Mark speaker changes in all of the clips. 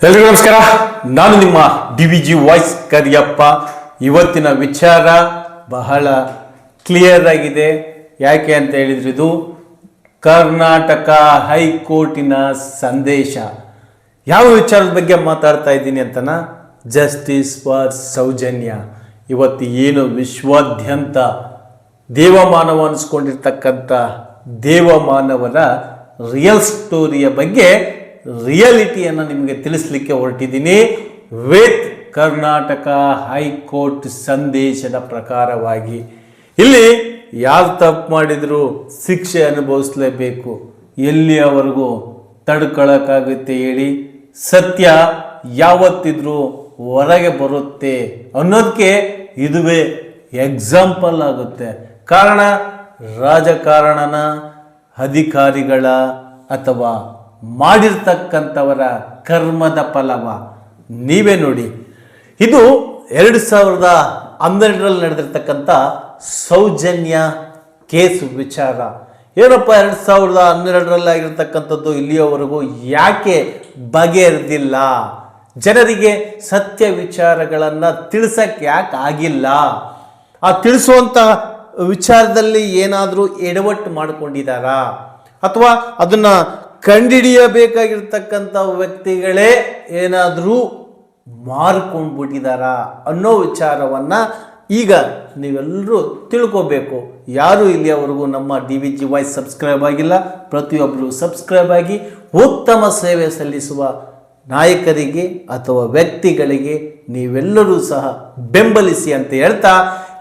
Speaker 1: ಎಲ್ರಿಗೂ ನಮಸ್ಕಾರ. ನಾನು ನಿಮ್ಮ DVG ವಾಯ್ಸ್ ಕರಿಯಪ್ಪ. ಇವತ್ತಿನ ವಿಚಾರ ಬಹಳ ಕ್ಲಿಯರ್ ಆಗಿದೆ. ಯಾಕೆ ಅಂತ ಹೇಳಿದ್ರೆ ಇದು ಕರ್ನಾಟಕ ಹೈಕೋರ್ಟಿನ ಸಂದೇಶ. ಯಾವ ವಿಚಾರದ ಬಗ್ಗೆ ಮಾತಾಡ್ತಾ ಇದ್ದೀನಿ ಅಂತನ, ಜಸ್ಟಿಸ್ ಫಾರ್ ಸೌಜನ್ಯ. ಇವತ್ತು ಏನು ವಿಶ್ವಾದ್ಯಂತ ದೇವಮಾನವ ಅನಿಸ್ಕೊಂಡಿರ್ತಕ್ಕಂಥ ದೇವಮಾನವರ ರಿಯಲ್ ಸ್ಟೋರಿಯ ಬಗ್ಗೆ ರಿಯಾಲಿಟಿಯನ್ನು ನಿಮಗೆ ತಿಳಿಸ್ಲಿಕ್ಕೆ ಹೊರಟಿದ್ದೀನಿ. ವಿತ್ ಕರ್ನಾಟಕ ಹೈಕೋರ್ಟ್ ಸಂದೇಶದ ಪ್ರಕಾರವಾಗಿ ಇಲ್ಲಿ ಯಾರು ತಪ್ಪು ಮಾಡಿದ್ರು ಶಿಕ್ಷೆ ಅನುಭವಿಸಲೇಬೇಕು. ಎಲ್ಲಿಯವರೆಗೂ ತಡ್ಕೊಳ್ಳೋಕ್ಕಾಗುತ್ತೆ ಹೇಳಿ? ಸತ್ಯ ಯಾವತ್ತಿದ್ರೂ ಹೊರಗೆ ಬರುತ್ತೆ ಅನ್ನೋದಕ್ಕೆ ಇದುವೇ ಎಕ್ಸಾಂಪಲ್ ಆಗುತ್ತೆ. ಕಾರಣ ರಾಜಕಾರಣನ, ಅಧಿಕಾರಿಗಳ ಅಥವಾ ಮಾಡಿರ್ತಕ್ಕಂಥವರ ಕರ್ಮದ ಫಲವ ನೀವೇ ನೋಡಿ. ಇದು 2012ರಲ್ಲಿ ನಡೆದಿರ್ತಕ್ಕಂಥ ಸೌಜನ್ಯ ಕೇಸ್ ವಿಚಾರ. ಏನಪ್ಪ 2012ರಲ್ಲಿ ಆಗಿರ್ತಕ್ಕಂಥದ್ದು ಇಲ್ಲಿಯವರೆಗೂ ಯಾಕೆ ಬಗೆಹರಿದಿಲ್ಲ? ಜನರಿಗೆ ಸತ್ಯ ವಿಚಾರಗಳನ್ನು ತಿಳಿಸಕ್ಕೆ ಯಾಕೆ ಆಗಿಲ್ಲ? ಆ ತಿಳಿಸುವಂಥ ವಿಚಾರದಲ್ಲಿ ಏನಾದರೂ ಎಡವಟ್ಟು ಮಾಡಿಕೊಂಡಿದ್ದಾರಾ ಅಥವಾ ಅದನ್ನು ಕಂಡುಹಿಡಿಯಬೇಕಾಗಿರ್ತಕ್ಕಂಥ ವ್ಯಕ್ತಿಗಳೇ ಏನಾದರೂ ಮಾರ್ಕೊಂಡ್ಬಿಟ್ಟಿದ್ದಾರಾ ಅನ್ನೋ ವಿಚಾರವನ್ನು ಈಗ ನೀವೆಲ್ಲರೂ ತಿಳ್ಕೋಬೇಕು. ಯಾರು ಇಲ್ಲಿಯವರೆಗೂ ನಮ್ಮ DVG ವಾಯ್ಸ್ ಸಬ್ಸ್ಕ್ರೈಬ್ ಆಗಿಲ್ಲ, ಪ್ರತಿಯೊಬ್ಬರು ಸಬ್ಸ್ಕ್ರೈಬ್ ಆಗಿ ಉತ್ತಮ ಸೇವೆ ಸಲ್ಲಿಸುವ ನಾಯಕರಿಗೆ ಅಥವಾ ವ್ಯಕ್ತಿಗಳಿಗೆ ನೀವೆಲ್ಲರೂ ಸಹ ಬೆಂಬಲಿಸಿ ಅಂತ ಹೇಳ್ತಾ,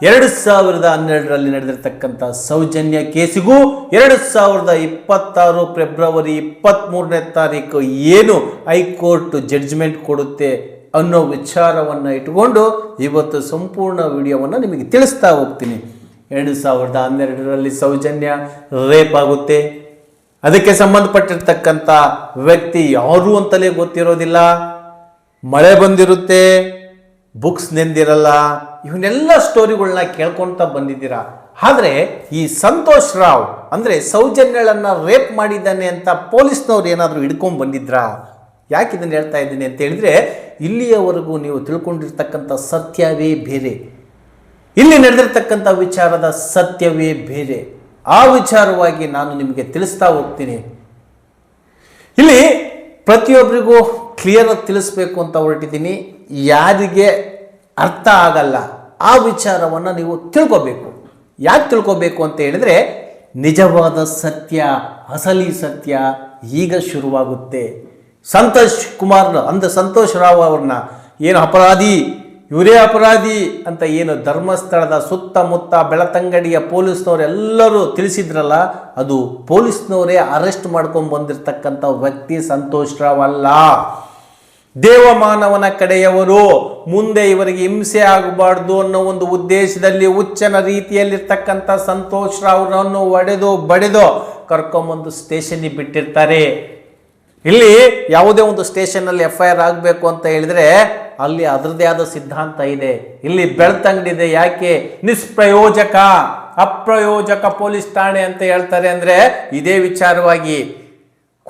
Speaker 1: 2012ರಲ್ಲಿ ನಡೆದಿರ್ತಕ್ಕಂಥ ಸೌಜನ್ಯ ಕೇಸಿಗೂ 2026 ಫೆಬ್ರವರಿ 23ನೇ ತಾರೀಕು ಏನು ಹೈಕೋರ್ಟ್ ಜಡ್ಜ್ಮೆಂಟ್ ಕೊಡುತ್ತೆ ಅನ್ನೋ ವಿಚಾರವನ್ನು ಇಟ್ಟುಕೊಂಡು ಇವತ್ತು ಸಂಪೂರ್ಣ ವಿಡಿಯೋವನ್ನು ನಿಮಗೆ ತಿಳಿಸ್ತಾ ಹೋಗ್ತೀನಿ. 2012ರಲ್ಲಿ ಸೌಜನ್ಯ ರೇಪ್ ಆಗುತ್ತೆ. ಅದಕ್ಕೆ ಸಂಬಂಧಪಟ್ಟಿರ್ತಕ್ಕಂಥ ವ್ಯಕ್ತಿ ಯಾರು ಅಂತಲೇ ಗೊತ್ತಿರೋದಿಲ್ಲ. ಮಳೆ ಬಂದಿರುತ್ತೆ, ಬುಕ್ಸ್ ನೆಂದಿರಲ್ಲ. ಇವನ್ನೆಲ್ಲ ಸ್ಟೋರಿಗಳನ್ನ ಕೇಳ್ಕೊಳ್ತಾ ಬಂದಿದ್ದೀರಾ. ಆದರೆ ಈ ಸಂತೋಷ್ ರಾವ್ ಅಂದರೆ ಸೌಜನ್ಯಳನ್ನು ರೇಪ್ ಮಾಡಿದ್ದಾನೆ ಅಂತ ಪೊಲೀಸ್ನವ್ರು ಏನಾದರೂ ಹಿಡ್ಕೊಂಡು ಬಂದಿದ್ರಾ? ಯಾಕೆ ಇದನ್ನು ಹೇಳ್ತಾ ಇದ್ದೀನಿ ಅಂತ ಹೇಳಿದ್ರೆ, ಇಲ್ಲಿಯವರೆಗೂ ನೀವು ತಿಳ್ಕೊಂಡಿರ್ತಕ್ಕಂಥ ಸತ್ಯವೇ ಬೇರೆ, ಇಲ್ಲಿ ನಡೆದಿರ್ತಕ್ಕಂಥ ವಿಚಾರದ ಸತ್ಯವೇ ಬೇರೆ. ಆ ವಿಚಾರವಾಗಿ ನಾನು ನಿಮಗೆ ತಿಳಿಸ್ತಾ ಹೋಗ್ತೀನಿ. ಇಲ್ಲಿ ಪ್ರತಿಯೊಬ್ಬರಿಗೂ ಕ್ಲಿಯರ್ ಆಗಿ ತಿಳಿಸ್ಬೇಕು ಅಂತ ಹೊರಟಿದ್ದೀನಿ. ಯಾರಿಗೆ ಅರ್ಥ ಆಗಲ್ಲ ಆ ವಿಚಾರವನ್ನು ನೀವು ತಿಳ್ಕೋಬೇಕು. ಯಾಕೆ ತಿಳ್ಕೋಬೇಕು ಅಂತ ಹೇಳಿದ್ರೆ, ನಿಜವಾದ ಸತ್ಯ, ಅಸಲಿ ಸತ್ಯ ಈಗ ಶುರುವಾಗುತ್ತೆ. ಸಂತೋಷ್ ರಾವ್ ಅವ್ರನ್ನ ಏನು ಅಪರಾಧಿ, ಇವರೇ ಅಪರಾಧಿ ಅಂತ ಏನು ಧರ್ಮಸ್ಥಳದ ಸುತ್ತಮುತ್ತ ಬೆಳತಂಗಡಿಯ ಪೊಲೀಸ್ನವರೆಲ್ಲರೂ ತಿಳಿಸಿದ್ರಲ್ಲ, ಅದು ಪೊಲೀಸ್ನವರೇ ಅರೆಸ್ಟ್ ಮಾಡ್ಕೊಂಡು ಬಂದಿರತಕ್ಕಂಥ ವ್ಯಕ್ತಿ ಸಂತೋಷ್ ರಾವ್ ಅಲ್ಲ. ದೇವಮಾನವನ ಕಡೆಯವರು ಮುಂದೆ ಇವರಿಗೆ ಹಿಂಸೆ ಆಗಬಾರ್ದು ಅನ್ನೋ ಒಂದು ಉದ್ದೇಶದಲ್ಲಿ ಹುಚ್ಚನ ರೀತಿಯಲ್ಲಿರ್ತಕ್ಕಂಥ ಸಂತೋಷ್ ರಾವ್ರನ್ನು ಒಡೆದು ಬಡೆದು ಕರ್ಕೊಂಬಂದು ಸ್ಟೇಷನ್ಗೆ ಬಿಟ್ಟಿರ್ತಾರೆ. ಇಲ್ಲಿ ಯಾವುದೇ ಒಂದು ಸ್ಟೇಷನ್ನಲ್ಲಿ FIR ಆಗಬೇಕು ಅಂತ ಹೇಳಿದ್ರೆ ಅಲ್ಲಿ ಅದರದೇ ಆದ ಸಿದ್ಧಾಂತ ಇದೆ. ಇಲ್ಲಿ ಬೆಳ್ತಂಗಡಿದೆ. ಯಾಕೆ ನಿಷ್ಪ್ರಯೋಜಕ, ಅಪ್ರಯೋಜಕ ಪೊಲೀಸ್ ಠಾಣೆ ಅಂತ ಹೇಳ್ತಾರೆ ಅಂದರೆ ಇದೇ ವಿಚಾರವಾಗಿ.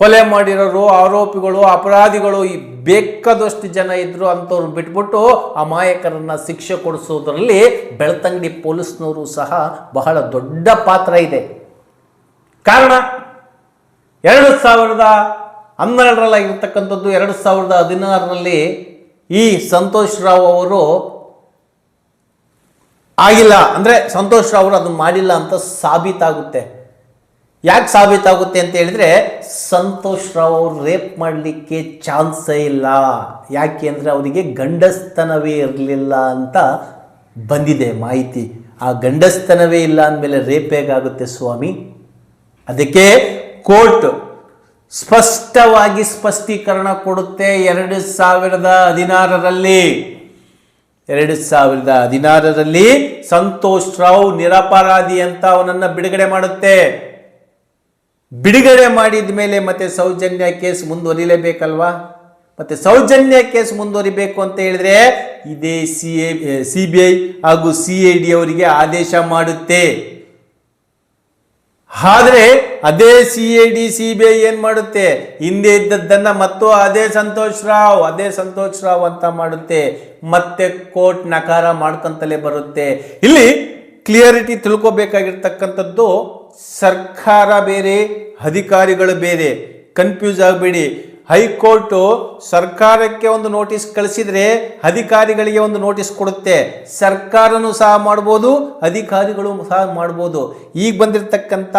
Speaker 1: ಕೊಲೆ ಮಾಡಿರೋರು, ಆರೋಪಿಗಳು, ಅಪರಾಧಿಗಳು ಈ ಬೇಕಾದಷ್ಟು ಜನ ಇದ್ರು ಅಂಥವ್ರು ಬಿಟ್ಬಿಟ್ಟು ಅಮಾಯಕರನ್ನ ಶಿಕ್ಷೆ ಕೊಡಿಸೋದ್ರಲ್ಲಿ ಬೆಳ್ತಂಗಡಿ ಪೊಲೀಸ್ನವರು ಸಹ ಬಹಳ ದೊಡ್ಡ ಪಾತ್ರ ಇದೆ. ಕಾರಣ 2012ರಲ್ಲಿ ಆಗಿರ್ತಕ್ಕಂಥದ್ದು 2016ರಲ್ಲಿ ಈ ಸಂತೋಷ್ ರಾವ್ ಅವರು ಆಗಿಲ್ಲ ಅಂದರೆ ಸಂತೋಷ್ ರಾವ್ ಅವರು ಅದನ್ನು ಮಾಡಿಲ್ಲ ಅಂತ ಸಾಬೀತಾಗುತ್ತೆ. ಯಾಕೆ ಸಾಬೀತಾಗುತ್ತೆ ಅಂತ ಹೇಳಿದ್ರೆ, ಸಂತೋಷ್ ರಾವ್ ಅವರು ರೇಪ್ ಮಾಡಲಿಕ್ಕೆ ಚಾನ್ಸೇ ಇಲ್ಲ. ಯಾಕೆ ಅಂದರೆ ಅವರಿಗೆ ಗಂಡಸ್ತನವೇ ಇರಲಿಲ್ಲ ಅಂತ ಬಂದಿದೆ ಮಾಹಿತಿ. ಆ ಗಂಡಸ್ತನವೇ ಇಲ್ಲ ಅಂದಮೇಲೆ ರೇಪ್ ಹೇಗಾಗುತ್ತೆ ಸ್ವಾಮಿ? ಅದಕ್ಕೆ ಕೋರ್ಟ್ ಸ್ಪಷ್ಟವಾಗಿ ಸ್ಪಷ್ಟೀಕರಣ ಕೊಡುತ್ತೆ. 2016ರಲ್ಲಿ ಸಂತೋಷ್ ರಾವ್ ನಿರಪರಾಧಿ ಅಂತ ಅವನನ್ನು ಬಿಡುಗಡೆ ಮಾಡುತ್ತೆ. ಬಿಡುಗಡೆ ಮಾಡಿದ ಮೇಲೆ ಮತ್ತೆ ಸೌಜನ್ಯ ಕೇಸ್ ಮುಂದುವರಿಲೇಬೇಕಲ್ವಾ? ಮತ್ತೆ ಸೌಜನ್ಯ ಕೇಸ್ ಮುಂದುವರಿಬೇಕು ಅಂತ ಹೇಳಿದ್ರೆ ಇದೇ CBI ಹಾಗೂ CID ಅವರಿಗೆ ಆದೇಶ ಮಾಡುತ್ತೆ. ಆದರೆ ಅದೇ CID CBI ಏನ್ ಮಾಡುತ್ತೆ, ಹಿಂದೆ ಇದ್ದದ್ದನ್ನ ಮತ್ತು ಅದೇ ಸಂತೋಷ್ ರಾವ್ ಅಂತ ಮಾಡುತ್ತೆ, ಮತ್ತೆ ಕೋರ್ಟ್ ನಕಾರ ಮಾಡ್ಕೊಂತಲೇ ಬರುತ್ತೆ. ಇಲ್ಲಿ ಕ್ಲಿಯರಿಟಿ ತಿಳ್ಕೊಬೇಕಾಗಿರ್ತಕ್ಕಂಥದ್ದು, ಸರ್ಕಾರ ಬೇರೆ ಅಧಿಕಾರಿಗಳು ಬೇರೆ, ಕನ್ಫ್ಯೂಸ್ ಆಗಬೇಡಿ. ಹೈಕೋರ್ಟು ಸರ್ಕಾರಕ್ಕೆ ಒಂದು ನೋಟಿಸ್ ಕಳಿಸಿದ್ರೆ ಅಧಿಕಾರಿಗಳಿಗೆ ಒಂದು ನೋಟಿಸ್ ಕೊಡುತ್ತೆ. ಸರ್ಕಾರನೂ ಸಹ ಮಾಡ್ಬೋದು, ಅಧಿಕಾರಿಗಳು ಸಹ ಮಾಡ್ಬೋದು. ಈಗ ಬಂದಿರತಕ್ಕಂಥ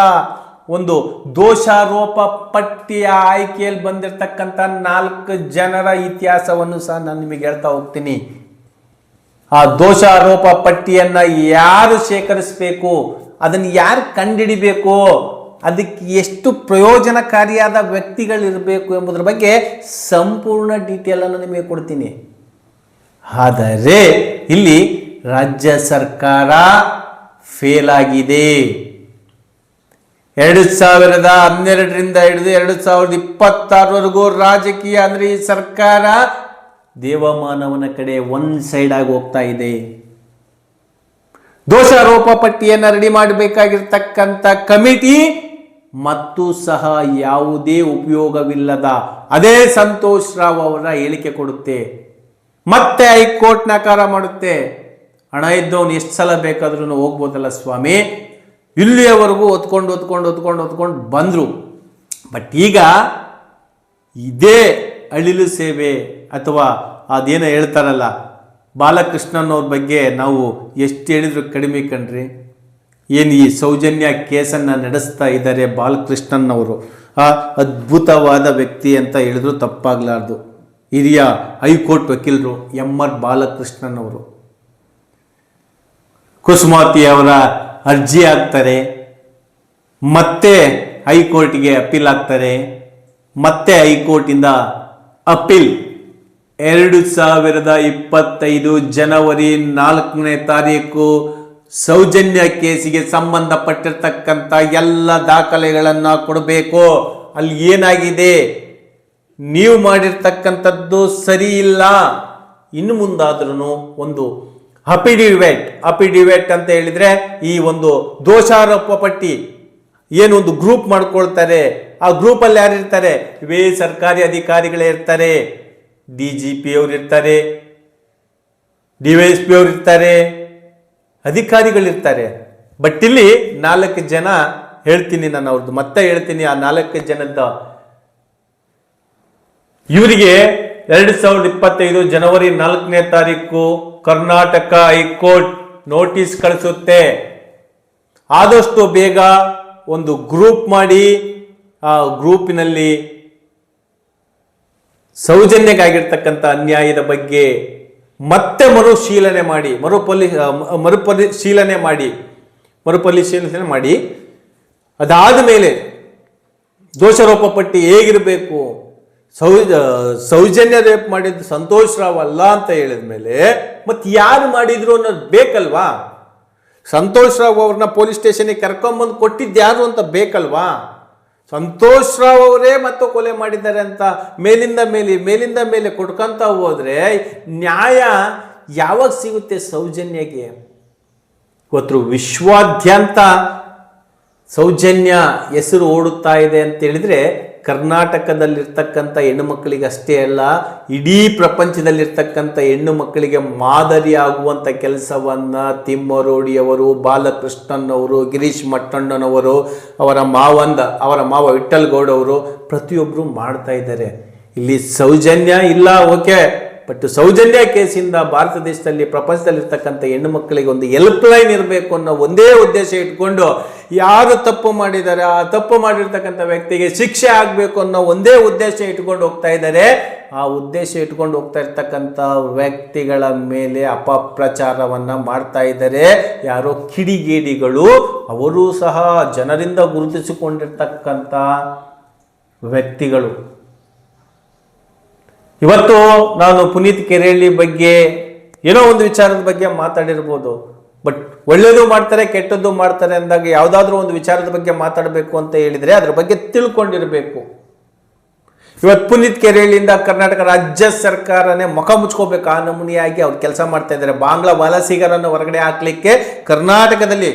Speaker 1: ಒಂದು ದೋಷಾರೋಪ ಪಟ್ಟಿಯ ಆಯ್ಕೆಯಲ್ಲಿ ಬಂದಿರತಕ್ಕಂಥ 4 ಜನರ ಇತಿಹಾಸವನ್ನು ಸಹ ನಾನು ನಿಮಗೆ ಹೇಳ್ತಾ ಹೋಗ್ತೀನಿ. ಆ ದೋಷಾರೋಪ ಪಟ್ಟಿಯನ್ನ ಯಾರು ಶೇಖರಿಸಬೇಕು, ಅದನ್ನು ಯಾರು ಕಂಡುಹಿಡಿಬೇಕು, ಅದಕ್ಕೆ ಎಷ್ಟು ಪ್ರಯೋಜನಕಾರಿಯಾದ ವ್ಯಕ್ತಿಗಳಿರಬೇಕು ಎಂಬುದರ ಬಗ್ಗೆ ಸಂಪೂರ್ಣ ಡೀಟೇಲ್ ಅನ್ನು ನಿಮಗೆ ಕೊಡ್ತೀನಿ. ಆದರೆ ಇಲ್ಲಿ ರಾಜ್ಯ ಸರ್ಕಾರ ಫೇಲ್ ಆಗಿದೆ. 2012ರಿಂದ ಹಿಡಿದು 2026ವರೆಗೂ ರಾಜಕೀಯ ಅಂದ್ರೆ ಈ ಸರ್ಕಾರ ದೇವಮಾನವನ ಕಡೆ ಒನ್ ಸೈಡ್ ಆಗಿ ಹೋಗ್ತಾ ಇದೆ. ದೋಷಾರೋಪ ಪಟ್ಟಿಯನ್ನು ರೆಡಿ ಮಾಡಬೇಕಾಗಿರ್ತಕ್ಕಂಥ ಕಮಿಟಿ ಮತ್ತು ಸಹ ಯಾವುದೇ ಉಪಯೋಗವಿಲ್ಲದ ಅದೇ ಸಂತೋಷ್ ರಾವ್ ಅವರ ಹೇಳಿಕೆ ಕೊಡುತ್ತೆ. ಮತ್ತೆ ಹೈಕೋರ್ಟ್ ನಕಾರ ಮಾಡುತ್ತೆ. ಹಣ ಇದ್ದವನು ಎಷ್ಟು ಸಲ ಬೇಕಾದ್ರೂ ಹೋಗ್ಬೋದಲ್ಲ ಸ್ವಾಮಿ, ಇಲ್ಲಿಯವರೆಗೂ ಒತ್ಕೊಂಡು ಬಂದ್ರು. ಬಟ್ ಈಗ ಇದೇ ಅಳಿಲು ಸೇವೆ ಅಥವಾ ಅದೇನೋ ಹೇಳ್ತಾರಲ್ಲ, ಬಾಲಕೃಷ್ಣನ್ ಅವ್ರ ಬಗ್ಗೆ ನಾವು ಎಷ್ಟು ಹೇಳಿದ್ರು ಕಡಿಮೆ ಕಣ್ರಿ. ಏನು ಈ ಸೌಜನ್ಯ ಕೇಸನ್ನು ನಡೆಸ್ತಾ ಇದ್ದಾರೆ ಬಾಲಕೃಷ್ಣನ್ ಅವರು, ಅದ್ಭುತವಾದ ವ್ಯಕ್ತಿ ಅಂತ ಹೇಳಿದ್ರು ತಪ್ಪಾಗ್ಲಾರ್ದು. ಹಿರಿಯ ಹೈಕೋರ್ಟ್ ವಕೀಲರು MR ಬಾಲಕೃಷ್ಣನ್ ಅವರು ಕುಸುಮಾವತಿ ಅವರ ಅರ್ಜಿ ಹಾಕ್ತಾರೆ, ಮತ್ತೆ ಹೈಕೋರ್ಟ್ಗೆ ಅಪೀಲ್ ಆಗ್ತಾರೆ, ಮತ್ತೆ ಹೈಕೋರ್ಟಿಂದ ಅಪೀಲ್ 2025 ಜನವರಿ 4ನೇ ತಾರೀಕು ಸೌಜನ್ಯ ಕೇಸಿಗೆ ಸಂಬಂಧಪಟ್ಟಿರ್ತಕ್ಕಂಥ ಎಲ್ಲ ದಾಖಲೆಗಳನ್ನು ಕೊಡಬೇಕು. ಅಲ್ಲಿ ಏನಾಗಿದೆ, ನೀವು ಮಾಡಿರ್ತಕ್ಕಂಥದ್ದು ಸರಿ ಇಲ್ಲ, ಇನ್ನು ಮುಂದಾದ್ರೂ ಒಂದು ಅಫಿಡಿವೇಟ್ ಅಂತ ಹೇಳಿದ್ರೆ ಈ ಒಂದು ದೋಷಾರೋಪ ಪಟ್ಟಿ ಏನು ಒಂದು ಗ್ರೂಪ್ ಮಾಡ್ಕೊಳ್ತಾರೆ, ಆ ಗ್ರೂಪಲ್ಲಿ ಯಾರು ಇರ್ತಾರೆ, ಇವೇ ಸರ್ಕಾರಿ ಅಧಿಕಾರಿಗಳೇ ಇರ್ತಾರೆ. DGP ಅವರು ಇರ್ತಾರೆ, DYSP ಅವರು ಇರ್ತಾರೆ, ಅಧಿಕಾರಿಗಳಿರ್ತಾರೆ. ಬಟ್ ಇಲ್ಲಿ 4 ಜನ ಹೇಳ್ತೀನಿ ನಾನು, ಅವ್ರದ್ದು ಮತ್ತೆ ಹೇಳ್ತೀನಿ. ಆ 4 ಜನದ ಇವರಿಗೆ 2025 ಜನವರಿ 4ನೇ ತಾರೀಕು ಕರ್ನಾಟಕ ಹೈಕೋರ್ಟ್ ನೋಟಿಸ್ ಕಳಿಸುತ್ತೆ. ಆದಷ್ಟು ಬೇಗ ಒಂದು ಗ್ರೂಪ್ ಮಾಡಿ ಆ ಗ್ರೂಪಿನಲ್ಲಿ ಸೌಜನ್ಯಕ್ಕಾಗಿರ್ತಕ್ಕಂಥ ಅನ್ಯಾಯದ ಬಗ್ಗೆ ಮತ್ತೆ ಮರುಪರಿಶೀಲನೆ ಮಾಡಿ ಅದಾದ ಮೇಲೆ ದೋಷಾರೋಪ ಪಟ್ಟಿ ಹೇಗಿರಬೇಕು, ಸೌಜನ್ಯ ರೇಪ್ ಮಾಡಿದ್ದು ಸಂತೋಷ್ ರಾವ್ ಅಲ್ಲ ಅಂತ ಹೇಳಿದ ಮೇಲೆ ಮತ್ತೆ ಯಾರು ಮಾಡಿದ್ರು ಅನ್ನೋದು ಬೇಕಲ್ವಾ? ಸಂತೋಷ್ ರಾವ್ ಅವ್ರನ್ನ ಪೊಲೀಸ್ ಸ್ಟೇಷನ್ಗೆ ಕರ್ಕೊಂಬಂದು ಕೊಟ್ಟಿದ್ದು ಯಾರು ಅಂತ ಬೇಕಲ್ವಾ? ಸಂತೋಷ್ ರಾವ್ ಅವರೇ ಮತ್ತು ಕೊಲೆ ಮಾಡಿದ್ದಾರೆ ಅಂತ ಮೇಲಿಂದ ಮೇಲೆ ಕೊಡ್ಕೊಂತ ಹೋದ್ರೆ ನ್ಯಾಯ ಯಾವಾಗ ಸಿಗುತ್ತೆ ಸೌಜನ್ಯಗೆ? ಇವತ್ತು ವಿಶ್ವಾದ್ಯಂತ ಸೌಜನ್ಯ ಹೆಸರು ಓಡುತ್ತಾ ಇದೆ ಅಂತ ಹೇಳಿದ್ರೆ ಕರ್ನಾಟಕದಲ್ಲಿರ್ತಕ್ಕಂಥ ಹೆಣ್ಣು ಮಕ್ಕಳಿಗೆ ಅಷ್ಟೇ ಅಲ್ಲ, ಇಡೀ ಪ್ರಪಂಚದಲ್ಲಿರ್ತಕ್ಕಂಥ ಹೆಣ್ಣು ಮಕ್ಕಳಿಗೆ ಮಾದರಿ ಆಗುವಂಥ ಕೆಲಸವನ್ನ ತಿಮ್ಮರೋಡಿಯವರು, ಬಾಲಕೃಷ್ಣನ್ ಅವರು, ಗಿರೀಶ್ ಮಟ್ಟಣ್ಣನವರು, ಅವರ ಮಾವ ವಿಠಲ್ ಗೌಡ್ ಅವರು ಪ್ರತಿಯೊಬ್ಬರು ಮಾಡ್ತಾ ಇದ್ದಾರೆ. ಇಲ್ಲಿ ಸೌಜನ್ಯ ಇಲ್ಲ, ಓಕೆ, ಬಟ್ ಸೌಜನ್ಯ ಕೇಸಿಂದ ಭಾರತ ದೇಶದಲ್ಲಿ ಪ್ರಪಂಚದಲ್ಲಿರ್ತಕ್ಕಂಥ ಹೆಣ್ಣು ಮಕ್ಕಳಿಗೆ ಒಂದು ಹೆಲ್ಪ್ ಲೈನ್ ಇರಬೇಕು ಅನ್ನೋ ಒಂದೇ ಉದ್ದೇಶ ಇಟ್ಕೊಂಡು ಯಾರು ತಪ್ಪು ಮಾಡಿದ್ದಾರೆ ಆ ತಪ್ಪು ಮಾಡಿರ್ತಕ್ಕಂಥ ವ್ಯಕ್ತಿಗೆ ಶಿಕ್ಷೆ ಆಗಬೇಕು ಅನ್ನೋ ಒಂದೇ ಉದ್ದೇಶ ಇಟ್ಕೊಂಡು ಹೋಗ್ತಾ ಇದ್ದಾರೆ. ಆ ಉದ್ದೇಶ ಇಟ್ಕೊಂಡು ಹೋಗ್ತಾ ಇರ್ತಕ್ಕಂಥ ವ್ಯಕ್ತಿಗಳ ಮೇಲೆ ಅಪಪ್ರಚಾರವನ್ನ ಮಾಡ್ತಾ ಇದ್ದಾರೆ ಯಾರೋ ಕಿಡಿಗೇಡಿಗಳು. ಅವರು ಸಹ ಜನರಿಂದ ಗುರುತಿಸಿಕೊಂಡಿರ್ತಕ್ಕಂಥ ವ್ಯಕ್ತಿಗಳು. ಇವತ್ತು ನಾನು ಪುನೀತ್ ಕೆರೆಹಳ್ಳಿ ಬಗ್ಗೆ ಏನೋ ಒಂದು ವಿಚಾರದ ಬಗ್ಗೆ ಮಾತಾಡಿರ್ಬೋದು, ಬಟ್ ಒಳ್ಳೇದು ಮಾಡ್ತಾರೆ ಕೆಟ್ಟದ್ದು ಮಾಡ್ತಾರೆ ಅಂದಾಗ ಯಾವುದಾದ್ರೂ ಒಂದು ವಿಚಾರದ ಬಗ್ಗೆ ಮಾತಾಡಬೇಕು ಅಂತ ಹೇಳಿದ್ರೆ ಅದ್ರ ಬಗ್ಗೆ ತಿಳ್ಕೊಂಡಿರಬೇಕು. ಇವತ್ತು ಪುನೀತ್ ಕೆರೆಹಳ್ಳಿಯಿಂದ ಕರ್ನಾಟಕ ರಾಜ್ಯ ಸರ್ಕಾರನೇ ಮುಖ ಮುಚ್ಕೋಬೇಕು ಆ ನಮೂನಿಯಾಗಿ ಅವ್ರು ಕೆಲಸ ಮಾಡ್ತಾ ಇದ್ದಾರೆ. ಬಾಂಗ್ಲಾ ವಲಸಿಗರನ್ನು ಹೊರಗಡೆ ಹಾಕ್ಲಿಕ್ಕೆ ಕರ್ನಾಟಕದಲ್ಲಿ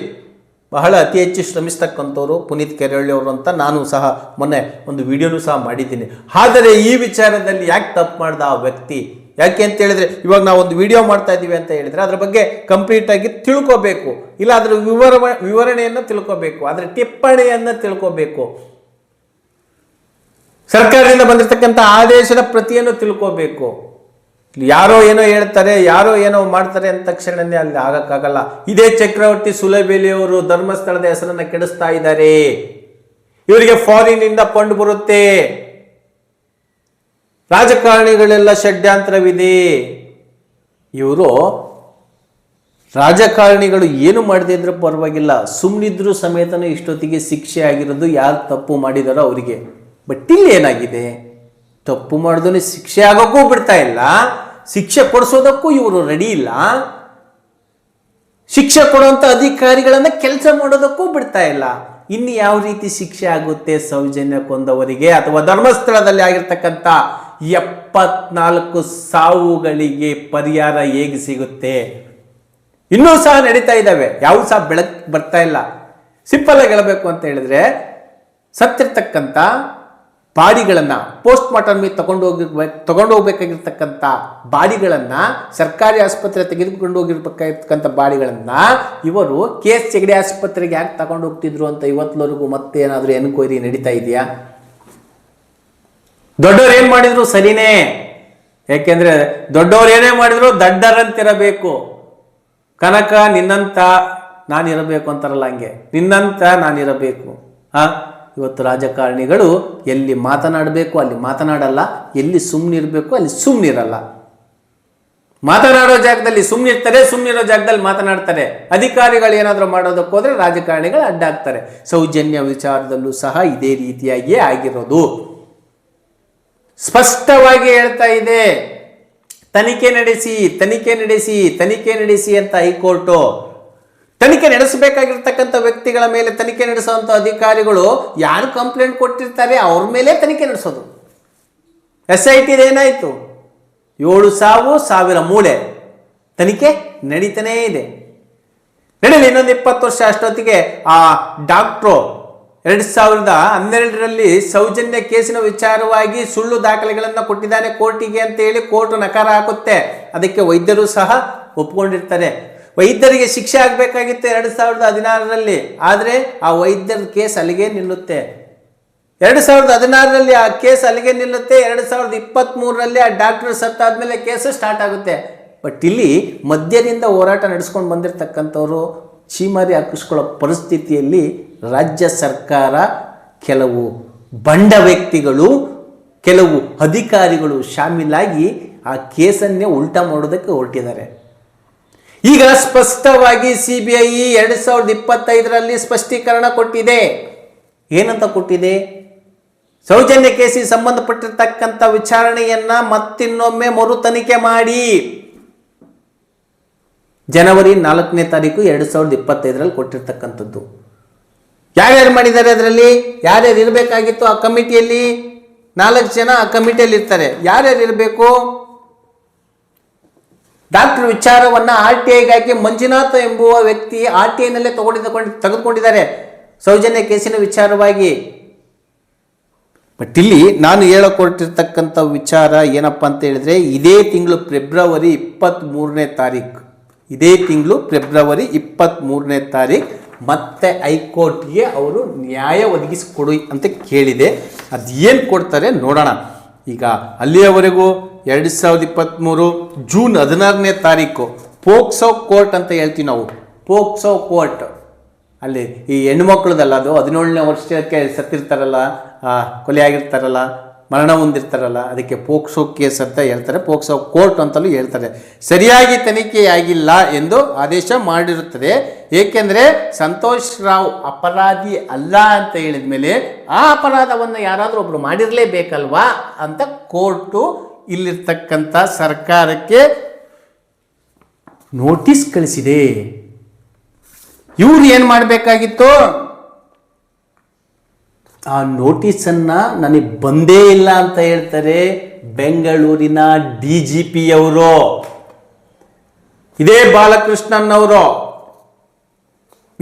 Speaker 1: ಬಹಳ ಅತಿ ಹೆಚ್ಚು ಶ್ರಮಿಸ್ತಕ್ಕಂಥವ್ರು ಪುನೀತ್ ಕೆರಳ್ಳಿ ಅವರು ಅಂತ ನಾನು ಸಹ ಮೊನ್ನೆ ಒಂದು ವಿಡಿಯೋನು ಸಹ ಮಾಡಿದ್ದೀನಿ. ಆದರೆ ಈ ವಿಚಾರದಲ್ಲಿ ಯಾಕೆ ತಪ್ಪು ಮಾಡ್ದ ಆ ವ್ಯಕ್ತಿ? ಯಾಕೆ ಅಂತ ಹೇಳಿದ್ರೆ, ಇವಾಗ ನಾವು ಒಂದು ವಿಡಿಯೋ ಮಾಡ್ತಾ ಇದ್ದೀವಿ ಅಂತ ಹೇಳಿದ್ರೆ ಅದ್ರ ಬಗ್ಗೆ ಕಂಪ್ಲೀಟ್ ಆಗಿ ತಿಳ್ಕೋಬೇಕು, ಇಲ್ಲ ಅದ್ರ ವಿವರಣೆಯನ್ನು ತಿಳ್ಕೋಬೇಕು, ಅದರ ಟಿಪ್ಪಣಿಯನ್ನು ತಿಳ್ಕೋಬೇಕು, ಸರ್ಕಾರದಿಂದ ಬಂದಿರತಕ್ಕಂಥ ಆದೇಶದ ಪ್ರತಿಯನ್ನು ತಿಳ್ಕೋಬೇಕು. ಯಾರೋ ಏನೋ ಹೇಳ್ತಾರೆ, ಯಾರೋ ಏನೋ ಮಾಡ್ತಾರೆ ಅಂದ ತಕ್ಷಣನೇ ಅಲ್ಲಿ ಆಗಕ್ಕಾಗಲ್ಲ. ಇದೇ ಚಕ್ರವರ್ತಿ ಸುಲಬೇಲಿ ಅವರು ಧರ್ಮಸ್ಥಳದ ಹೆಸರನ್ನ ಕೆಡಿಸ್ತಾ ಇದ್ದಾರೆ. ಇವರಿಗೆ ಫಾರಿನ್ ಇಂದ ಫಂಡ್ ಬರುತ್ತೆ, ರಾಜಕಾರಣಿಗಳೆಲ್ಲ ಷಡ್ಯಂತ್ರವಿದೆ. ಇವರು ರಾಜಕಾರಣಿಗಳು ಏನು ಮಾಡದೇ ಇದ್ರೂ ಪರವಾಗಿಲ್ಲ, ಸುಮ್ಮನಿದ್ರು ಸಮೇತನೂ ಇಷ್ಟೊತ್ತಿಗೆ ಶಿಕ್ಷೆ ಆಗಿರೋದು ಯಾರು ತಪ್ಪು ಮಾಡಿದಾರೋ ಅವರಿಗೆ. ಬಟ್ ಇಲ್ಲಿ ಏನಾಗಿದೆ, ತಪ್ಪು ಮಾಡಿದವನು ಶಿಕ್ಷೆ ಆಗೋಕ್ಕೂ ಬಿಡ್ತಾ ಇಲ್ಲ, ಶಿಕ್ಷೆ ಕೊಡಿಸೋದಕ್ಕೂ ಇವರು ರೆಡಿ ಇಲ್ಲ, ಶಿಕ್ಷೆ ಕೊಡುವಂತ ಅಧಿಕಾರಿಗಳನ್ನ ಕೆಲಸ ಮಾಡೋದಕ್ಕೂ ಬಿಡ್ತಾ ಇಲ್ಲ. ಇನ್ನು ಯಾವ ರೀತಿ ಶಿಕ್ಷೆ ಆಗುತ್ತೆ ಸೌಜನ್ಯ ಕೊಂದವರಿಗೆ? ಅಥವಾ ಧರ್ಮಸ್ಥಳದಲ್ಲಿ ಆಗಿರ್ತಕ್ಕಂಥ 74 ಸಾವುಗಳಿಗೆ ಪರಿಹಾರ ಹೇಗೆ ಸಿಗುತ್ತೆ? ಇನ್ನೂ ಸಹ ನಡೀತಾ ಇದ್ದಾವೆ, ಯಾವ ಸಹ ಬೆಳಕು ಬರ್ತಾ ಇಲ್ಲ. ಸಿಂಪಲ್ ಆಗಿ ಹೇಳಬೇಕು ಅಂತ ಹೇಳಿದ್ರೆ, ಸತ್ತಿರ್ತಕ್ಕಂಥ ಬಾಡಿಗಳನ್ನ ಪೋಸ್ಟ್ ಮಾರ್ಟಮ್ ತಗೊಂಡು ಹೋಗ್ಬೇಕಾಗಿರ್ತಕ್ಕಂಥ ಬಾಡಿಗಳನ್ನ, ಸರ್ಕಾರಿ ಆಸ್ಪತ್ರೆ ತೆಗೆದುಕೊಂಡು ಹೋಗಿರ್ಬೇಕಾಗಿರ್ತಕ್ಕಂಥ ಬಾಡಿಗಳನ್ನ ಇವರು KS ಹೆಗ್ಡೆ ಆಸ್ಪತ್ರೆಗೆ ಯಾಕೆ ತಗೊಂಡು ಹೋಗ್ತಿದ್ರು ಅಂತ ಇವತ್ತವರೆಗೂ ಮತ್ತೆ ಏನಾದರೂ ಎನ್ಕ್ವೈರಿ ನಡೀತಾ ಇದೆಯಾ? ದೊಡ್ಡವ್ರು ಏನ್ ಮಾಡಿದ್ರು ಸರಿನೇ, ಯಾಕೆಂದ್ರೆ ದೊಡ್ಡವ್ರು ಏನೇ ಮಾಡಿದ್ರು ದಡ್ಡರಂತಿರಬೇಕು. ಕನಕ ನಿನ್ನಂತ ನಾನಿರಬೇಕು ಅಂತಾರಲ್ಲ, ಹಂಗೆ ನಿನ್ನಂತ ನಾನಿರಬೇಕು. ಇವತ್ತು ರಾಜಕಾರಣಿಗಳು ಎಲ್ಲಿ ಮಾತನಾಡಬೇಕು ಅಲ್ಲಿ ಮಾತನಾಡಲ್ಲ, ಎಲ್ಲಿ ಸುಮ್ಮನಿರಬೇಕು ಅಲ್ಲಿ ಸುಮ್ಮನಿರಲ್ಲ. ಮಾತನಾಡೋ ಜಾಗದಲ್ಲಿ ಸುಮ್ಮನಿರ್ತಾರೆ, ಸುಮ್ಮನಿರೋ ಜಾಗದಲ್ಲಿ ಮಾತನಾಡ್ತಾರೆ. ಅಧಿಕಾರಿಗಳು ಏನಾದರೂ ಮಾಡೋದಕ್ಕೆ ಹೋದ್ರೆ ರಾಜಕಾರಣಿಗಳು ಅಡ್ಡಾಗ್ತಾರೆ. ಸೌಜನ್ಯ ವಿಚಾರದಲ್ಲೂ ಸಹ ಇದೇ ರೀತಿಯಾಗಿಯೇ ಆಗಿರೋದು. ಸ್ಪಷ್ಟವಾಗಿ ಹೇಳ್ತಾ ಇದೆ, ತನಿಖೆ ನಡೆಸಿ ತನಿಖೆ ನಡೆಸಿ ತನಿಖೆ ನಡೆಸಿ ಅಂತ ಹೈಕೋರ್ಟು. ತನಿಖೆ ನಡೆಸಬೇಕಾಗಿರ್ತಕ್ಕಂಥ ವ್ಯಕ್ತಿಗಳ ಮೇಲೆ ತನಿಖೆ ನಡೆಸುವಂಥ ಅಧಿಕಾರಿಗಳು ಯಾರು ಕಂಪ್ಲೇಂಟ್ ಕೊಟ್ಟಿರ್ತಾರೆ ಅವ್ರ ಮೇಲೆ ತನಿಖೆ ನಡೆಸೋದು. SIT ಏನಾಯ್ತು? 7 ಸಾವು 1000 ಮೂಳೆ ತನಿಖೆ ನಡೀತಾನೇ ಇದೆ. ನಡೀಲಿ, ಇನ್ನೊಂದು 20 ವರ್ಷ ಅಷ್ಟೊತ್ತಿಗೆ ಆ ಡಾಕ್ಟ್ರು 2012ರಲ್ಲಿ ಸೌಜನ್ಯ ಕೇಸಿನ ವಿಚಾರವಾಗಿ ಸುಳ್ಳು ದಾಖಲೆಗಳನ್ನು ಕೊಟ್ಟಿದ್ದಾನೆ ಕೋರ್ಟಿಗೆ ಅಂತ ಹೇಳಿ ಕೋರ್ಟ್ ನಕಾರ ಹಾಕುತ್ತೆ. ಅದಕ್ಕೆ ವೈದ್ಯರು ಸಹ ಒಪ್ಕೊಂಡಿರ್ತಾರೆ. ವೈದ್ಯರಿಗೆ ಶಿಕ್ಷೆ ಆಗಬೇಕಾಗಿತ್ತು 2016ರಲ್ಲಿ, ಆದರೆ ಆ ವೈದ್ಯರ ಕೇಸ್ ಅಲ್ಲಿಗೆ ನಿಲ್ಲುತ್ತೆ. 2016ರಲ್ಲಿ ಆ ಕೇಸ್ ಅಲ್ಲಿಗೆ ನಿಲ್ಲುತ್ತೆ. 2023ರಲ್ಲಿ ಆ ಡಾಕ್ಟರ್ ಸತ್ತಾದ್ಮೇಲೆ ಕೇಸ್ ಸ್ಟಾರ್ಟ್ ಆಗುತ್ತೆ. ಬಟ್ ಇಲ್ಲಿ ಮಧ್ಯದಿಂದ ಹೋರಾಟ ನಡೆಸ್ಕೊಂಡು ಬಂದಿರತಕ್ಕಂಥವ್ರು ಚೀಮಾರಿ ಹಾಕಿಸ್ಕೊಳ್ಳೋ ಪರಿಸ್ಥಿತಿಯಲ್ಲಿ ರಾಜ್ಯ ಸರ್ಕಾರ, ಕೆಲವು ಬಂಡ ವ್ಯಕ್ತಿಗಳು, ಕೆಲವು ಅಧಿಕಾರಿಗಳು ಶಾಮೀಲಾಗಿ ಆ ಕೇಸನ್ನೇ ಉಲ್ಟಾ ಮಾಡೋದಕ್ಕೆ ಹೊರಟಿದ್ದಾರೆ. ಈಗ ಸ್ಪಷ್ಟವಾಗಿ CBI 2025ರಲ್ಲಿ ಸ್ಪಷ್ಟೀಕರಣ ಕೊಟ್ಟಿದೆ. ಏನಂತ ಕೊಟ್ಟಿದೆ? ಸೌಜನ್ಯ ಕೇಸಿಗೆ ಸಂಬಂಧಪಟ್ಟಿರ್ತಕ್ಕಂಥ ವಿಚಾರಣೆಯನ್ನ ಮತ್ತಿನ್ನೊಮ್ಮೆ ಮರು ತನಿಖೆ ಮಾಡಿ. ಜನವರಿ 4ನೇ ತಾರೀಕು 2025ರಲ್ಲಿ ಕೊಟ್ಟಿರ್ತಕ್ಕಂಥದ್ದು. ಯಾರ್ಯಾರು ಮಾಡಿದ್ದಾರೆ ಅದರಲ್ಲಿ? ಯಾರ್ಯಾರು ಇರಬೇಕಾಗಿತ್ತು ಆ ಕಮಿಟಿಯಲ್ಲಿ? 4 ಜನ ಆ ಕಮಿಟಿಯಲ್ಲಿ ಇರ್ತಾರೆ. ಯಾರ್ಯಾರು ಇರಬೇಕು? ಡಾಕ್ಟರ್ ವಿಚಾರವನ್ನ RTIಗಾಗಿ ಮಂಜುನಾಥ ಎಂಬುವ ವ್ಯಕ್ತಿ RTIನಲ್ಲೇ ತೆಗೆದುಕೊಂಡಿದ್ದಾರೆ ಸೌಜನ್ಯ ಕೇಸಿನ ವಿಚಾರವಾಗಿ. ಬಟ್ ಇಲ್ಲಿ ನಾನು ಹೇಳಕೊಟ್ಟಿರ್ತಕ್ಕಂಥ ವಿಚಾರ ಏನಪ್ಪಾ ಅಂತ ಹೇಳಿದ್ರೆ, ಇದೇ ತಿಂಗಳು ಫೆಬ್ರವರಿ 23ನೇ ತಾರೀಕು, ಇದೇ ತಿಂಗಳು ಫೆಬ್ರವರಿ 23ನೇ ತಾರೀಕು ಮತ್ತೆ ಹೈಕೋರ್ಟ್ಗೆ ಅವರು ನ್ಯಾಯ ಒದಗಿಸಿಕೊಡು ಅಂತ ಕೇಳಿದೆ. ಅದೇನು ಕೊಡ್ತಾರೆ ನೋಡೋಣ. ಈಗ ಅಲ್ಲಿಯವರೆಗೂ 2023 ಜೂನ್ 16ನೇ ತಾರೀಕು ಪೋಕ್ಸೋ ಕೋರ್ಟ್ ಅಂತ ಹೇಳ್ತೀವಿ ನಾವು. ಪೋಕ್ಸೋ ಕೋರ್ಟ್ ಅಲ್ಲಿ ಈ ಹೆಣ್ಮಕ್ಳದಲ್ಲ, ಅದು 17ನೇ ವರ್ಷಕ್ಕೆ ಸತ್ತಿರ್ತಾರಲ್ಲ, ಕೊಲೆ ಆಗಿರ್ತಾರಲ್ಲ, ಮರಣ ಹೊಂದಿರ್ತಾರಲ್ಲ, ಅದಕ್ಕೆ ಪೋಕ್ಸೋ ಕೇಸ್ ಅಂತ ಹೇಳ್ತಾರೆ, ಪೋಕ್ಸೋ ಕೋರ್ಟ್ ಅಂತಲೂ ಹೇಳ್ತಾರೆ. ಸರಿಯಾಗಿ ತನಿಖೆಯಾಗಿಲ್ಲ ಎಂದು ಆದೇಶ ಮಾಡಿರುತ್ತದೆ. ಏಕೆಂದರೆ ಸಂತೋಷ್ ರಾವ್ ಅಪರಾಧಿ ಅಲ್ಲ ಅಂತ ಹೇಳಿದ ಮೇಲೆ ಆ ಅಪರಾಧವನ್ನು ಯಾರಾದರೂ ಒಬ್ರು ಮಾಡಿರಲೇಬೇಕಲ್ವಾ ಅಂತ ಕೋರ್ಟು ಇಲ್ಲಿರ್ತಕ್ಕಂಥ ಸರ್ಕಾರಕ್ಕೆ ನೋಟಿಸ್ ಕಳಿಸಿದೆ. ಇವ್ರು ಏನು ಮಾಡಬೇಕಾಗಿತ್ತು? ಆ ನೋಟಿಸನ್ನು ನನಗೆ ಬಂದೇ ಇಲ್ಲ ಅಂತ ಹೇಳ್ತಾರೆ ಬೆಂಗಳೂರಿನ DGP ಅವರು, ಇದೇ ಬಾಲಕೃಷ್ಣನ್ ಅವರು.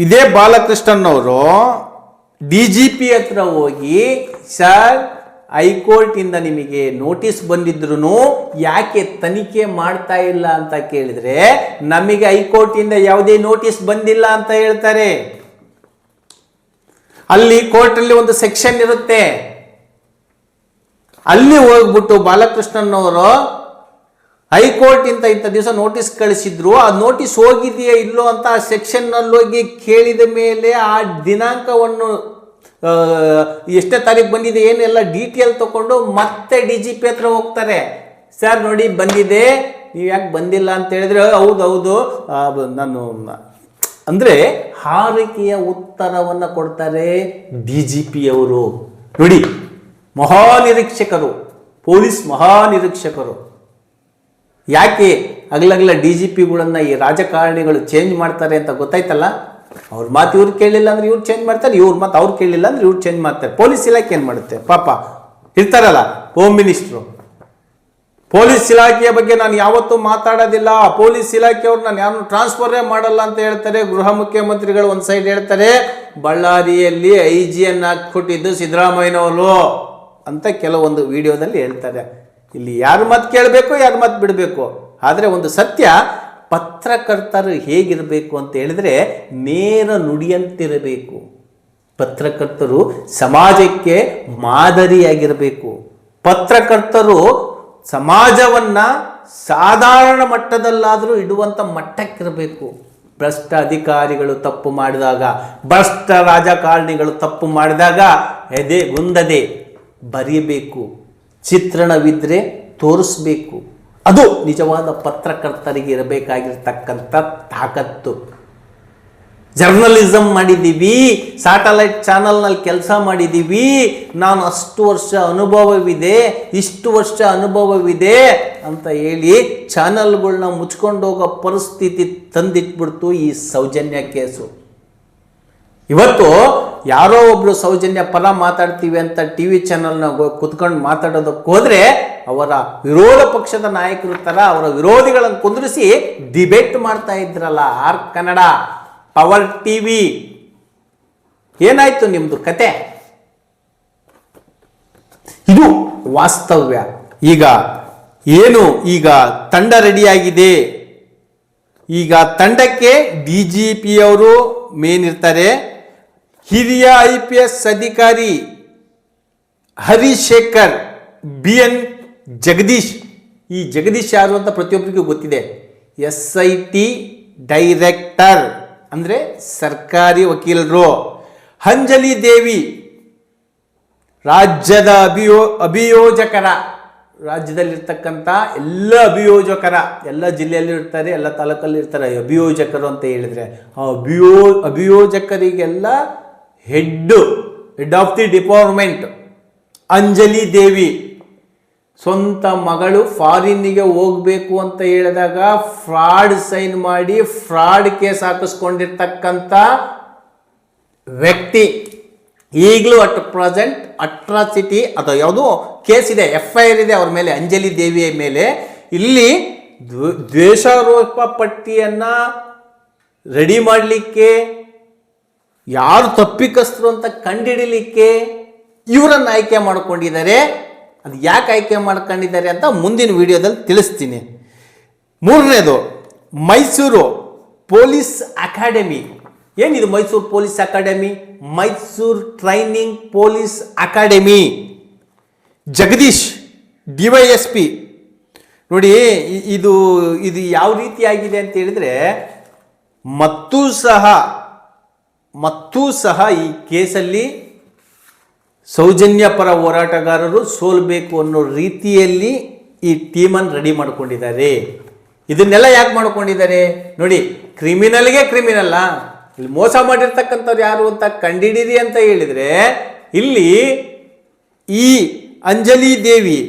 Speaker 1: ಇದೇ ಬಾಲಕೃಷ್ಣನ್ ಅವರು DGP ಹತ್ರ ಹೋಗಿ, ಸರ್ ಹೈಕೋರ್ಟಿಂದ ನಿಮಗೆ ನೋಟಿಸ್ ಬಂದಿದ್ರು ಯಾಕೆ ತನಿಖೆ ಮಾಡ್ತಾ ಇಲ್ಲ ಅಂತ ಕೇಳಿದ್ರೆ, ನಮಗೆ ಹೈಕೋರ್ಟಿಂದ ಯಾವುದೇ ನೋಟಿಸ್ ಬಂದಿಲ್ಲ ಅಂತ ಹೇಳ್ತಾರೆ. ಅಲ್ಲಿ ಕೋರ್ಟಲ್ಲಿ ಒಂದು ಸೆಕ್ಷನ್ ಇರುತ್ತೆ, ಅಲ್ಲಿ ಹೋಗ್ಬಿಟ್ಟು ಬಾಲಕೃಷ್ಣನ್ ಅವರು ಹೈಕೋರ್ಟ್ ಇಂಥ ದಿವಸ ನೋಟಿಸ್ ಕಳಿಸಿದ್ರು, ಆ ನೋಟಿಸ್ ಹೋಗಿದೆಯಾ ಇಲ್ಲೋ ಅಂತ ಆ ಸೆಕ್ಷನ್ ನಲ್ಲಿ ಹೋಗಿ ಕೇಳಿದ ಮೇಲೆ ಆ ದಿನಾಂಕವನ್ನು ಎಷ್ಟೇ ತಾರೀಕು ಬಂದಿದೆ ಏನೆಲ್ಲ ಡೀಟೇಲ್ ತಗೊಂಡು ಮತ್ತೆ DGP ಹತ್ರ ಹೋಗ್ತಾರೆ. ಸರ್ ನೋಡಿ ಬಂದಿದೆ, ನೀವು ಯಾಕೆ ಬಂದಿಲ್ಲ ಅಂತ ಹೇಳಿದ್ರೆ, ಹೌದು ನಾನು ಅಂದ್ರೆ ಹಾರಿಕೆಯ ಉತ್ತರವನ್ನ ಕೊಡ್ತಾರೆ DGP ಅವರು. ನೋಡಿ, ಮಹಾನಿರೀಕ್ಷಕರು, ಪೊಲೀಸ್ ಮಹಾನಿರೀಕ್ಷಕರು ಯಾಕೆ ಅಗಲಗಲ DGPಗಳನ್ನ ಈ ರಾಜಕಾರಣಿಗಳು ಚೇಂಜ್ ಮಾಡ್ತಾರೆ ಅಂತ ಗೊತ್ತಾಯ್ತಲ್ಲ. ಅವ್ರ ಮಾತು ಇವ್ರು ಕೇಳಿಲ್ಲ ಅಂದ್ರೆ ಇವ್ರು ಚೇಂಜ್ ಮಾಡ್ತಾರೆ, ಇವ್ರ ಮಾತು ಅವ್ರು ಕೇಳಿಲ್ಲ ಅಂದ್ರೆ ಇವ್ರು ಚೇಂಜ್ ಮಾಡ್ತಾರೆ. ಪೊಲೀಸ್ ಇಲಾಖೆ ಏನ್ ಮಾಡುತ್ತೆ ಪಾಪ, ಇರ್ತಾರಲ್ಲ ಹೋಮ್ ಮಿನಿಸ್ಟ್ರು. ಪೊಲೀಸ್ ಇಲಾಖೆಯ ಬಗ್ಗೆ ನಾನು ಯಾವತ್ತೂ ಮಾತಾಡೋದಿಲ್ಲ, ಪೊಲೀಸ್ ಇಲಾಖೆಯವ್ರು ನಾನು ಯಾರನ್ನು ಟ್ರಾನ್ಸ್ಫರೇ ಮಾಡಲ್ಲ ಅಂತ ಹೇಳ್ತಾರೆ. ಗೃಹ ಮುಖ್ಯಮಂತ್ರಿಗಳು ಒಂದ್ ಸೈಡ್ ಹೇಳ್ತಾರೆ, ಬಳ್ಳಾರಿಯಲ್ಲಿ IG ಅನ್ನ ಹಾಕ್ಬಿಟ್ಟಿದ್ದು ಸಿದ್ದರಾಮಯ್ಯನವರು ಅಂತ ಕೆಲವೊಂದು ವಿಡಿಯೋದಲ್ಲಿ ಹೇಳ್ತಾರೆ. ಇಲ್ಲಿ ಯಾರ ಮಾತು ಕೇಳಬೇಕು, ಯಾರ ಮಾತು ಬಿಡಬೇಕು. ಆದರೆ ಒಂದು ಸತ್ಯ, ಪತ್ರಕರ್ತರು ಹೇಗಿರಬೇಕು ಅಂತ ಹೇಳಿದ್ರೆ ನೇರ ನುಡಿಯಂತಿರಬೇಕು. ಪತ್ರಕರ್ತರು ಸಮಾಜಕ್ಕೆ ಮಾದರಿಯಾಗಿರಬೇಕು. ಪತ್ರಕರ್ತರು ಸಮಾಜವನ್ನ ಸಾಧಾರಣ ಮಟ್ಟದಲ್ಲಾದರೂ ಇಡುವಂಥ ಮಟ್ಟಕ್ಕಿರಬೇಕು. ಭ್ರಷ್ಟ ಅಧಿಕಾರಿಗಳು ತಪ್ಪು ಮಾಡಿದಾಗ, ಭ್ರಷ್ಟ ರಾಜಕಾರಣಿಗಳು ತಪ್ಪು ಮಾಡಿದಾಗ ಎದೆಗುಂದದೆ ಬರೀಬೇಕು, ಚಿತ್ರಣವಿದ್ರೆ ತೋರಿಸ್ಬೇಕು. ಅದು ನಿಜವಾದ ಪತ್ರಕರ್ತರಿಗೆ ಇರಬೇಕಾಗಿರ್ತಕ್ಕಂಥ ತಾಕತ್ತು. ಜರ್ನಲಿಸಮ್ ಮಾಡಿದ್ದೀವಿ, ಸ್ಯಾಟಲೈಟ್ ಚಾನಲ್ನಲ್ಲಿ ಕೆಲಸ ಮಾಡಿದ್ದೀವಿ, ನಾನು ಅಷ್ಟು ವರ್ಷ ಅನುಭವವಿದೆ, ಇಷ್ಟು ವರ್ಷ ಅನುಭವವಿದೆ ಅಂತ ಹೇಳಿ ಚಾನಲ್ಗಳನ್ನ ಮುಚ್ಕೊಂಡು ಹೋಗೋ ಪರಿಸ್ಥಿತಿ ತಂದಿಟ್ಬಿಡ್ತು ಈ ಸೌಜನ್ಯ ಕೇಸು. ಇವತ್ತು ಯಾರೋ ಒಬ್ರು ಸೌಜನ್ಯ ಪರ ಮಾತಾಡ್ತೀವಿ ಅಂತ TV ಚಾನಲ್ನ ಕುತ್ಕೊಂಡು ಮಾತಾಡೋದಕ್ಕೆ ಹೋದ್ರೆ ಅವರ ವಿರೋಧ ಪಕ್ಷದ ನಾಯಕರು ತರ ಅವರ ವಿರೋಧಿಗಳನ್ನು ಕುಂದಿರಿಸಿ ಡಿಬೇಟ್ ಮಾಡ್ತಾ ಇದ್ರಲ್ಲ. ಆರ್ ಕನ್ನಡ, ಪವರ್ TV, ಏನಾಯ್ತು ನಿಮ್ದು ಕತೆ? ಇದು ವಾಸ್ತವ್ಯ. ಈಗ ತಂಡ ರೆಡಿಯಾಗಿದೆ. ಈಗ ತಂಡಕ್ಕೆ DGP ಅವರು ಮೇನ್ ಇರ್ತಾರೆ. ಹಿರಿಯ IPS ಅಧಿಕಾರಿ ಹರಿಶೇಖರ್, BN ಜಗದೀಶ್. ಈ ಜಗದೀಶ್ ಯಾರು ಅಂತ ಪ್ರತಿಯೊಬ್ಬರಿಗೂ ಗೊತ್ತಿದೆ. SIT ಡೈರೆಕ್ಟರ್ ಅಂದ್ರೆ ಸರ್ಕಾರಿ ವಕೀಲರು. ಅಂಜಲಿ ದೇವಿ ರಾಜ್ಯದ ಅಭಿಯೋಜಕರ, ರಾಜ್ಯದಲ್ಲಿರ್ತಕ್ಕಂಥ ಎಲ್ಲ ಅಭಿಯೋಜಕರ, ಎಲ್ಲ ಜಿಲ್ಲೆಯಲ್ಲಿ ಇರ್ತಾರೆ, ಎಲ್ಲ ತಾಲೂಕಲ್ಲಿ ಇರ್ತಾರೆ ಅಭಿಯೋಜಕರು ಅಂತ ಹೇಳಿದ್ರೆ. ಆ ಅಭಿಯೋಜಕರಿಗೆಲ್ಲ head of the department Anjali Devi. ಸ್ವಂತ ಮಗಳು ಫಾರಿನ್ನಿಗೆ ಹೋಗ್ಬೇಕು ಅಂತ ಹೇಳಿದಾಗ ಫ್ರಾಡ್ ಸೈನ್ ಮಾಡಿ ಫ್ರಾಡ್ ಕೇಸ್ ಹಾಕಿಸ್ಕೊಂಡಿರ್ತಕ್ಕಂಥ ವ್ಯಕ್ತಿ. ಈಗಲೂ ಅಟ್ ಪ್ರೆಸೆಂಟ್ ಅಟ್ರಾಸಿಟಿ ಅಥವಾ ಯಾವುದೋ ಕೇಸ್ ಇದೆ, FIR ಇದೆ ಅವ್ರ ಮೇಲೆ, ಅಂಜಲಿ ದೇವಿಯ ಮೇಲೆ. ಇಲ್ಲಿ ದ್ವೇಷಾರೋಪ ಪಟ್ಟಿಯನ್ನ ರೆಡಿ ಮಾಡಲಿಕ್ಕೆ, ಯಾರು ತಪ್ಪಿಕಸ್ತರು ಅಂತ ಕಂಡುಹಿಡಿಲಿಕ್ಕೆ ಇವರನ್ನು ಆಯ್ಕೆ ಮಾಡ್ಕೊಂಡಿದ್ದಾರೆ. ಅದು ಯಾಕೆ ಆಯ್ಕೆ ಮಾಡ್ಕೊಂಡಿದ್ದಾರೆ ಅಂತ ಮುಂದಿನ ವಿಡಿಯೋದಲ್ಲಿ ತಿಳಿಸ್ತೀನಿ. ಮೂರನೇದು, ಮೈಸೂರು ಪೊಲೀಸ್ ಅಕಾಡೆಮಿ. ಏನಿದು Mysuru police academy? Mysuru training police academy. Jagadish DYSP. ನೋಡಿ, ಇದು ಯಾವ ರೀತಿಯಾಗಿದೆ ಅಂತ ಹೇಳಿದ್ರೆ, ಮತ್ತೂ ಸಹ ಈ ಕೇಸಲ್ಲಿ ಸೌಜನ್ಯ ಪರ ಹೋರಾಟಗಾರರು ಸೋಲ್ಬೇಕು ಅನ್ನೋ ರೀತಿಯಲ್ಲಿ ಈ ಟೀಮನ್ನು ರೆಡಿ ಮಾಡ್ಕೊಂಡಿದ್ದಾರೆ. ಇದನ್ನೆಲ್ಲ ಯಾಕೆ ಮಾಡ್ಕೊಂಡಿದ್ದಾರೆ ನೋಡಿ, ಕ್ರಿಮಿನಲ್ಗೆ ಕ್ರಿಮಿನಲ್ಲ, ಇಲ್ಲಿ ಮೋಸ ಮಾಡಿರ್ತಕ್ಕಂಥವ್ರು ಯಾರು ಅಂತ ಕಂಡಿಡಿರಿ ಅಂತ ಹೇಳಿದ್ರೆ, ಇಲ್ಲಿ ಈ ಅಂಜಲಿ ದೇವಿ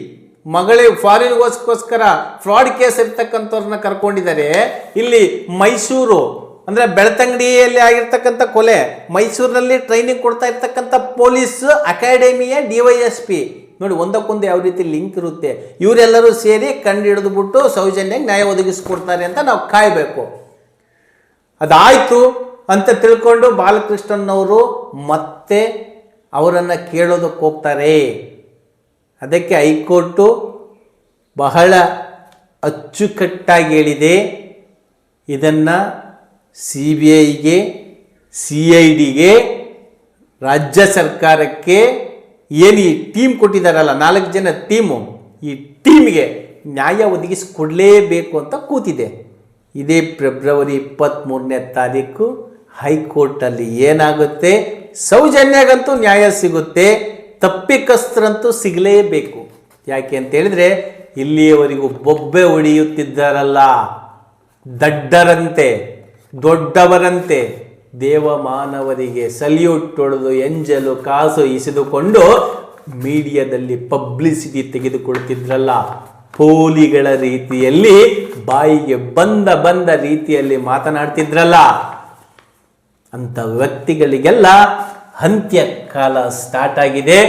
Speaker 1: ಮಗಳೇ ಫಾರಿನ್ಗೋಸ್ಕರ ಫ್ರಾಡ್ ಕೇಸ್ ಇರ್ತಕ್ಕಂಥವ್ರನ್ನ ಕರ್ಕೊಂಡಿದ್ದಾರೆ. ಇಲ್ಲಿ ಮೈಸೂರು ಅಂದ್ರೆ ಬೆಳ್ತಂಗಡಿಯಲ್ಲಿ ಆಗಿರ್ತಕ್ಕಂಥ ಕೊಲೆ, ಮೈಸೂರಿನಲ್ಲಿ ಟ್ರೈನಿಂಗ್ ಕೊಡ್ತಾ ಇರ್ತಕ್ಕಂಥ ಪೊಲೀಸ್ ಅಕಾಡೆಮಿಯ DYSP. ನೋಡಿ, ಒಂದಕ್ಕೊಂದು ಯಾವ ರೀತಿ ಲಿಂಕ್ ಇರುತ್ತೆ. ಇವರೆಲ್ಲರೂ ಸೇರಿ ಕಂಡು ಹಿಡಿದುಬಿಟ್ಟು ಸೌಜನ್ಯಕ್ಕೆ ನ್ಯಾಯ ಒದಗಿಸ್ಕೊಡ್ತಾರೆ ಅಂತ ನಾವು ಕಾಯಬೇಕು. ಅದಾಯ್ತು. ಅಂತ ತಿಳ್ಕೊಂಡು ಬಾಲಕೃಷ್ಣನವರು ಮತ್ತೆ ಅವರನ್ನು ಕೇಳೋದಕ್ಕೆ ಹೋಗ್ತಾರೆ. ಅದಕ್ಕೆ ಹೈಕೋರ್ಟು ಬಹಳ ಅಚ್ಚುಕಟ್ಟಾಗಿ ಹೇಳಿದೆ, ಇದನ್ನು CBIಗೆ, CIDಗೆ, ರಾಜ್ಯ ಸರ್ಕಾರಕ್ಕೆ ಏನು ಈ ಟೀಮ್ ಕೊಟ್ಟಿದ್ದಾರಲ್ಲ 4 ಜನ ಟೀಮು, ಈ ಟೀಮ್ಗೆ ನ್ಯಾಯ ಒದಗಿಸಿಕೊಡಲೇಬೇಕು ಅಂತ ಕೂತಿದೆ. ಇದೇ ಫೆಬ್ರವರಿ 23ನೇ ತಾರೀಕು ಹೈಕೋರ್ಟಲ್ಲಿ ಏನಾಗುತ್ತೆ, ಸೌಜನ್ಯಗಂತೂ ನ್ಯಾಯ ಸಿಗುತ್ತೆ, ತಪ್ಪಿಕಸ್ತರಂತೂ ಸಿಗಲೇಬೇಕು. ಯಾಕೆ ಅಂತ ಹೇಳಿದ್ರೆ ಇಲ್ಲಿಯವರೆಗೂ ಬೊಬ್ಬೆ ಹೊಡೆಯುತ್ತಿದ್ದಾರಲ್ಲ ದಡ್ಡರಂತೆ ದೊಡ್ಡವರಂತೆ ದೇವಮಾನವರಿಗೆ ಸಲ್ಯೂಟ್ ಹೊಡೆದು ಎಂಜಲು ಕಾಸು ಇಸಿದುಕೊಂಡು ಮೀಡಿಯಾದಲ್ಲಿ ಪಬ್ಲಿಸಿಟಿ ತೆಗೆದುಕೊಳ್ತಿದ್ರಲ್ಲ, ಪೋಲಿಗಳ ರೀತಿಯಲ್ಲಿ ಬಾಯಿಗೆ ಬಂದ ರೀತಿಯಲ್ಲಿ ಮಾತನಾಡ್ತಿದ್ರಲ್ಲ, ಅಂತ ವ್ಯಕ್ತಿಗಳಿಗೆಲ್ಲ ಅಂತ್ಯಕಾಲ ಸ್ಟಾರ್ಟ್ ಆಗಿದೆ.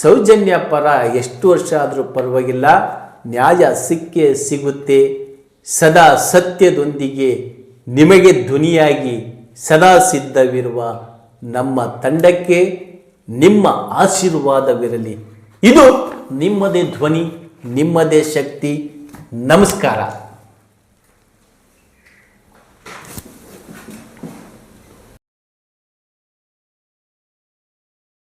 Speaker 1: ಸೌಜನ್ಯ ಪರ ಎಷ್ಟು ವರ್ಷ ಆದರೂ ಪರವಾಗಿಲ್ಲ, ನ್ಯಾಯ ಸಿಕ್ಕೇ ಸಿಗುತ್ತೆ. ಸದಾ ಸತ್ಯದೊಂದಿಗೆ ನಿಮಗೆ ಧ್ವನಿಯಾಗಿ ಸದಾ ಸಿದ್ಧವಿರುವ ನಮ್ಮ ತಂಡಕ್ಕೆ ನಿಮ್ಮ ಆಶೀರ್ವಾದವಿರಲಿ. ಇದು ನಿಮ್ಮದೇ ಧ್ವನಿ, ನಿಮ್ಮದೇ ಶಕ್ತಿ. ನಮಸ್ಕಾರ.